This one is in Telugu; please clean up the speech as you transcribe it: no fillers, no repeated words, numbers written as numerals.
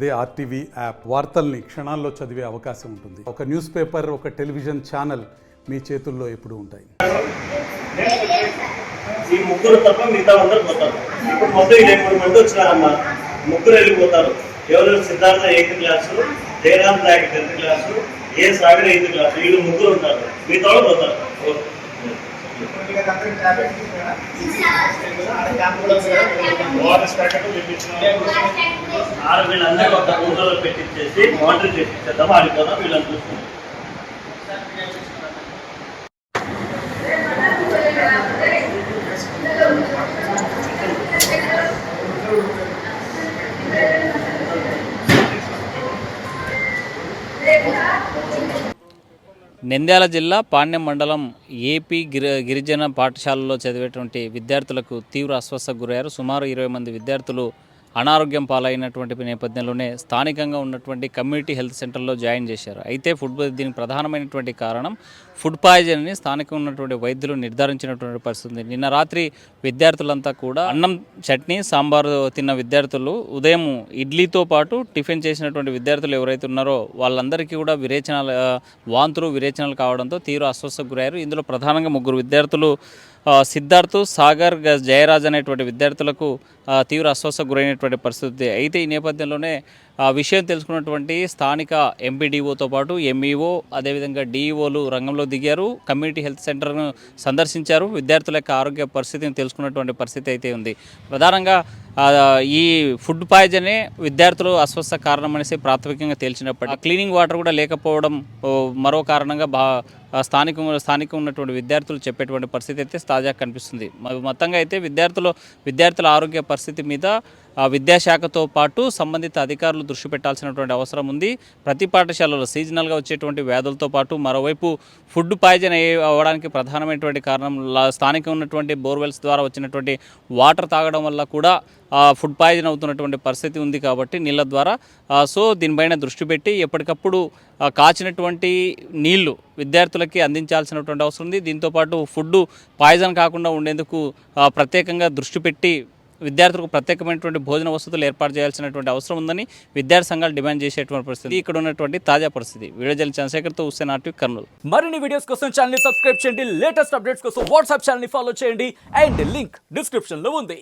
అదే ఆర్టీవీ యాప్ వార్తల్ని క్షణాల్లో చదివే అవకాశం ఉంటుంది. ఒక న్యూస్ పేపర్, ఒక టెలివిజన్ ఛానల్ మీ చేతుల్లో ఎప్పుడూ ఉంటాయి. ఈ ముగ్గురు తప్ప మిగతా అందరూ పోతారు. ఇప్పుడు మొత్తం 23 మంది వచ్చినారమ్మా. ముగ్గురు వెళ్ళిపోతారు. ఎవరు? Siddhartha 8th class, Jayaram Nayak 10th class, A Sagar 8th class. వీళ్ళు ముగ్గురు ఉంటారు. మిగతా వాళ్ళు పోతారు. వీళ్ళందరూ ఒక ఊళ్ళో పెట్టించేసి మోటార్ చేపించేద్దాం, ఆడిపోదాం. వీళ్ళని చూసుకుంటాం. నంద్యాల జిల్లా పాణ్యం మండలం ఏపీ గిరిజన పాఠశాలలో చదివేటువంటి విద్యార్థులకు తీవ్ర అస్వస్థకు గురయ్యారు. సుమారు 20 మంది విద్యార్థులు అనారోగ్యం పాలైనటువంటి నేపథ్యంలోనే స్థానికంగా ఉన్నటువంటి కమ్యూనిటీ హెల్త్ సెంటర్లో జాయిన్ చేశారు. అయితే దీనికి ప్రధానమైనటువంటి కారణం ఫుడ్ పాయిజన్ అని స్థానికంగా ఉన్నటువంటి వైద్యులు నిర్ధారించినటువంటి పరిస్థితి. నిన్న రాత్రి విద్యార్థులంతా కూడా అన్నం, చట్నీ, సాంబారు తిన్న విద్యార్థులు ఉదయం ఇడ్లీతో పాటు టిఫిన్ చేసినటువంటి విద్యార్థులు ఎవరైతే ఉన్నారో వాళ్ళందరికీ కూడా వాంతులు విరేచనాలు కావడంతో తీవ్ర అస్వస్థకు గురయ్యారు. ఇందులో ప్రధానంగా 3 విద్యార్థులు సిద్ధార్థ్, సాగర్, జయరాజ్ అనేటువంటి విద్యార్థులకు తీవ్ర అస్వస్థకు గురైనటువంటి పరిస్థితి. అయితే ఈ నేపథ్యంలోనే విషయం తెలుసుకున్నటువంటి స్థానిక ఎంపీడీఓతో పాటు ఎంఈఓ, అదేవిధంగా డిఈఓలు రంగంలో దిగారు. కమ్యూనిటీ హెల్త్ సెంటర్ను సందర్శించారు. విద్యార్థుల యొక్క ఆరోగ్య పరిస్థితిని తెలుసుకున్నటువంటి పరిస్థితి అయితే ఉంది. ప్రధానంగా ఈ ఫుడ్ పాయిజనే విద్యార్థులు అస్వస్థ కారణం అనేసి ప్రాథమికంగా తేల్చినప్పటికీ క్లీనింగ్ వాటర్ కూడా లేకపోవడం మరో కారణంగా స్థానికంగా ఉన్నటువంటి విద్యార్థులు చెప్పేటువంటి పరిస్థితి అయితే తాజాగా కనిపిస్తుంది. మొత్తంగా అయితే విద్యార్థుల ఆరోగ్య పరిస్థితి మీద విద్యాశాఖతో పాటు సంబంధిత అధికారులు దృష్టి పెట్టాల్సినటువంటి అవసరం ఉంది. ప్రతి పాఠశాలలో సీజనల్గా వచ్చేటువంటి వ్యాధులతో పాటు మరోవైపు ఫుడ్ పాయిజన్ అవ్వడానికి ప్రధానమైనటువంటి కారణం స్థానికంగా ఉన్నటువంటి బోర్వెల్స్ ద్వారా వచ్చినటువంటి వాటర్ తాగడం వల్ల కూడా ఫుడ్ పాయిజన్ అవుతున్నటువంటి పరిస్థితి ఉంది. కాబట్టి నీళ్ళ ద్వారా సో దీనిపైన దృష్టి పెట్టి ఎప్పటికప్పుడు కాచినటువంటి నీళ్లు విద్యార్థులకి అందించాల్సినటువంటి అవసరం ఉంది. దీంతోపాటు ఫుడ్ పాయిజన్ కాకుండా ఉండేందుకు ప్రత్యేకంగా దృష్టి పెట్టి విద్యార్థులకు ప్రత్యేకమైనటువంటి భోజన వసతులు ఏర్పాటు చేయాల్సినటువంటి అవసరం ఉందని విద్యార్థి సంఘాలు డిమాండ్ చేసేటువంటి పరిస్థితి ఇక్కడ ఉన్నటువంటి తాజా పరిస్థితి. వీడియో జర్నలిస్ట్ చంద్రశేఖర్తో హుస్సేన్, ఆర్టీవీ, కర్నూలు. మరిన్ని వీడియోస్ కోసం ఛానల్ ని సబ్స్క్రైబ్ చేయండి. లేటెస్ట్ అప్డేట్స్ కోసం వాట్సాప్ ఛానల్ ని ఫాలో చేయండి. అండ్ లింక్ డిస్క్రిప్షన్ లో ఉంది.